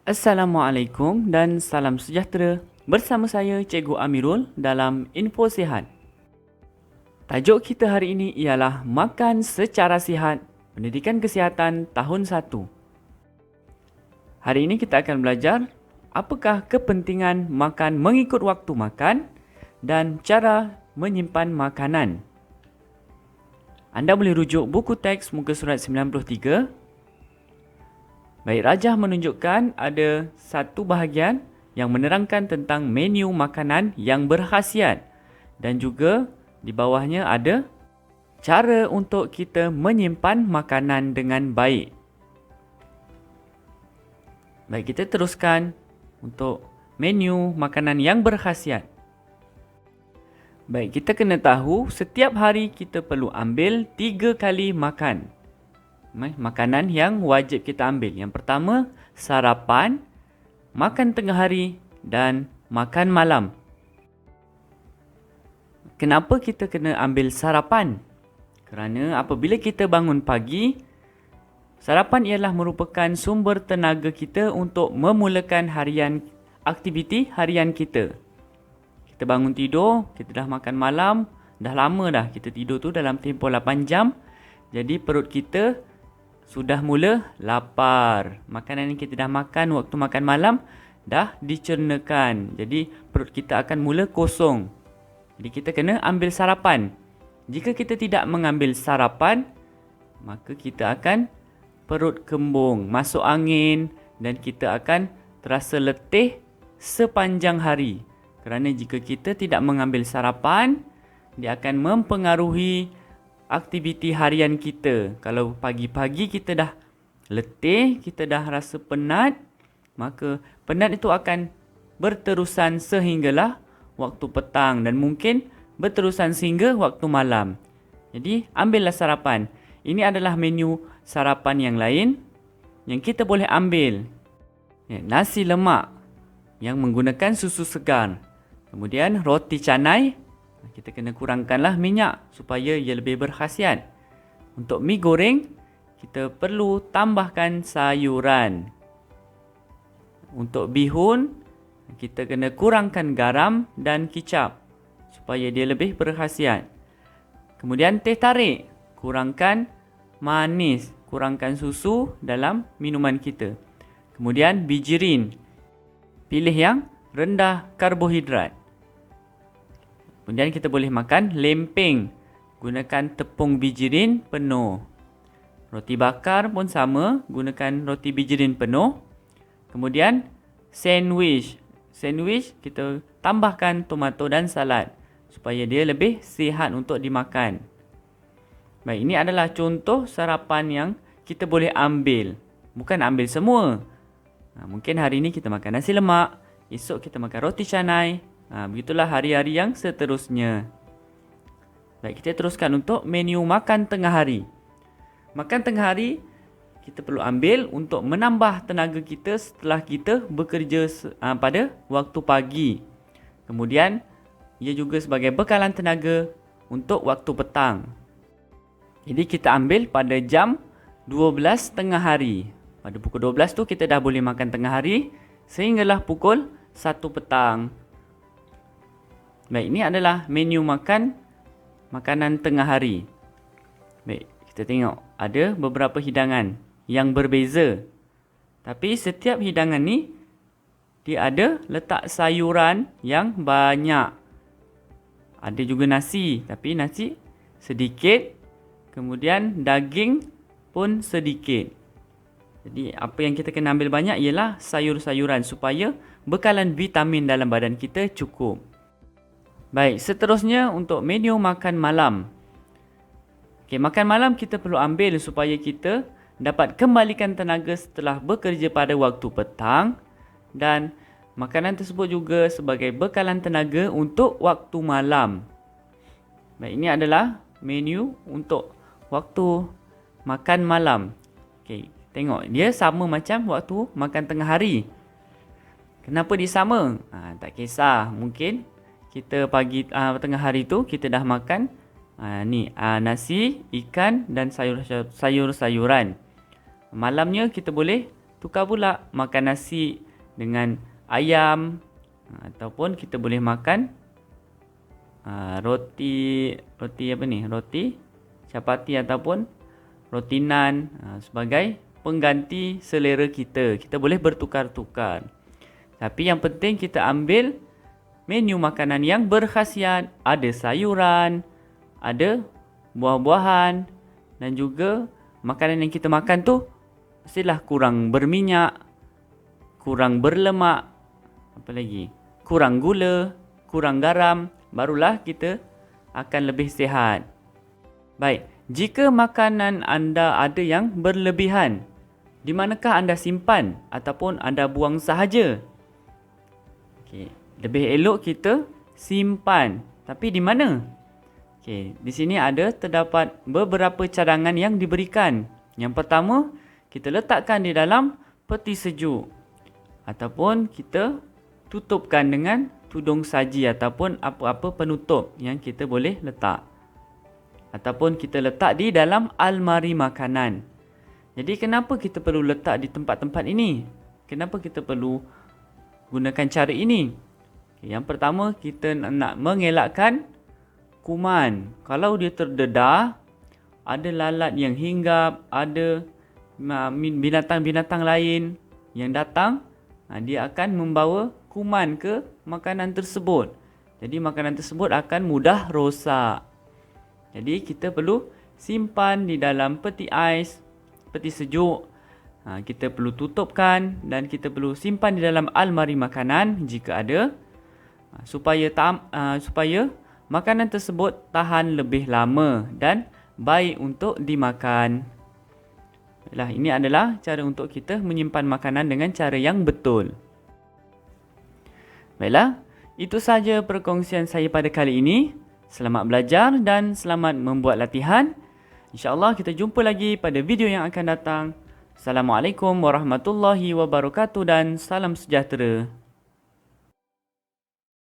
Assalamualaikum dan salam sejahtera. Bersama saya Cikgu Amirul dalam Info Sihat. Tajuk kita hari ini ialah Makan Secara Sihat, Pendidikan Kesihatan Tahun 1. Hari ini kita akan belajar apakah kepentingan makan mengikut waktu makan dan cara menyimpan makanan. Anda boleh rujuk buku teks muka surat 93. Baik, Rajah menunjukkan ada satu bahagian yang menerangkan tentang menu makanan yang berkhasiat dan juga di bawahnya ada cara untuk kita menyimpan makanan dengan baik. Baik, kita teruskan untuk menu makanan yang berkhasiat. Baik, kita kena tahu setiap hari kita perlu ambil 3 kali makan. Makanan yang wajib kita ambil. Yang pertama, sarapan, makan tengah hari dan makan malam. Kenapa kita kena ambil sarapan? Kerana apabila kita bangun pagi, sarapan ialah merupakan sumber tenaga kita untuk memulakan aktiviti harian kita. Kita bangun tidur, kita dah makan malam, dah lama dah kita tidur tu dalam tempoh 8 jam. Jadi perut kita sudah mula lapar. Makanan yang kita dah makan waktu makan malam dah dicernakan. Jadi perut kita akan mula kosong. Jadi kita kena ambil sarapan. Jika kita tidak mengambil sarapan, maka kita akan perut kembung, masuk angin dan kita akan terasa letih sepanjang hari. Kerana jika kita tidak mengambil sarapan, dia akan mempengaruhi aktiviti harian kita. Kalau pagi-pagi kita dah letih, kita dah rasa penat, maka penat itu akan berterusan sehinggalah waktu petang dan mungkin berterusan sehingga waktu malam. Jadi, ambillah sarapan. Ini adalah menu sarapan yang lain yang kita boleh ambil. Nasi lemak yang menggunakan susu segar. Kemudian roti canai. Kita kena kurangkanlah minyak supaya ia lebih berkhasiat. Untuk mi goreng, kita perlu tambahkan sayuran. Untuk bihun, kita kena kurangkan garam dan kicap supaya dia lebih berkhasiat. Kemudian teh tarik, kurangkan manis, kurangkan susu dalam minuman kita. Kemudian bijirin, pilih yang rendah karbohidrat. Kemudian kita boleh makan lempeng. Gunakan tepung bijirin penuh. Roti bakar pun sama. Gunakan roti bijirin penuh. Kemudian sandwich. Sandwich kita tambahkan tomato dan salad. Supaya dia lebih sihat untuk dimakan. Baik, ini adalah contoh sarapan yang kita boleh ambil. Bukan ambil semua. Mungkin hari ini kita makan nasi lemak. Esok kita makan roti canai. Begitulah hari-hari yang seterusnya. Baik, kita teruskan untuk menu makan tengah hari. Makan tengah hari kita perlu ambil untuk menambah tenaga kita setelah kita bekerja pada waktu pagi. Kemudian, ia juga sebagai bekalan tenaga untuk waktu petang. Jadi kita ambil pada jam 12 tengah hari. Pada pukul 12 tu kita dah boleh makan tengah hari sehinggalah pukul 1 petang. Baik, ini adalah menu makanan tengah hari. Baik, kita tengok ada beberapa hidangan yang berbeza. Tapi setiap hidangan ni dia ada letak sayuran yang banyak. Ada juga nasi, tapi nasi sedikit. Kemudian daging pun sedikit. Jadi apa yang kita kena ambil banyak ialah sayur-sayuran supaya bekalan vitamin dalam badan kita cukup. Baik, seterusnya untuk menu makan malam. Makan malam kita perlu ambil supaya kita dapat kembalikan tenaga setelah bekerja pada waktu petang. Dan makanan tersebut juga sebagai bekalan tenaga untuk waktu malam. Baik, ini adalah menu untuk waktu makan malam. Tengok, dia sama macam waktu makan tengah hari. Kenapa dia sama? Tak kisah, mungkin kita pagi tengah hari tu kita dah makan nasi, ikan dan sayur-sayuran. Malamnya kita boleh tukar pula makan nasi dengan ayam, ataupun kita boleh makan roti chapati ataupun roti naan sebagai pengganti selera kita. Kita boleh bertukar-tukar. Tapi yang penting kita ambil menu makanan yang berkhasiat, ada sayuran, ada buah-buahan, dan juga makanan yang kita makan tu mestilah kurang berminyak, kurang berlemak, apa lagi? Kurang gula, kurang garam, barulah kita akan lebih sihat. Baik, jika makanan anda ada yang berlebihan, di manakah anda simpan ataupun anda buang sahaja? Okey, lebih elok kita simpan. Tapi di mana? Okey, di sini terdapat beberapa cadangan yang diberikan. Yang pertama, kita letakkan di dalam peti sejuk ataupun kita tutupkan dengan tudung saji ataupun apa-apa penutup yang kita boleh letak. Ataupun kita letak di dalam almari makanan. Jadi kenapa kita perlu letak di tempat-tempat ini? Kenapa kita perlu gunakan cara ini? Yang pertama, kita nak mengelakkan kuman. Kalau dia terdedah, ada lalat yang hinggap, ada binatang-binatang lain yang datang, dia akan membawa kuman ke makanan tersebut. Jadi makanan tersebut akan mudah rosak. Jadi kita perlu simpan di dalam peti ais, peti sejuk. Kita perlu tutupkan dan kita perlu simpan di dalam almari makanan jika ada, supaya makanan tersebut tahan lebih lama dan baik untuk dimakan. Ini adalah cara untuk kita menyimpan makanan dengan cara yang betul. Baiklah, itu sahaja perkongsian saya pada kali ini. Selamat belajar dan selamat membuat latihan. InsyaAllah kita jumpa lagi pada video yang akan datang. Assalamualaikum warahmatullahi wabarakatuh dan salam sejahtera.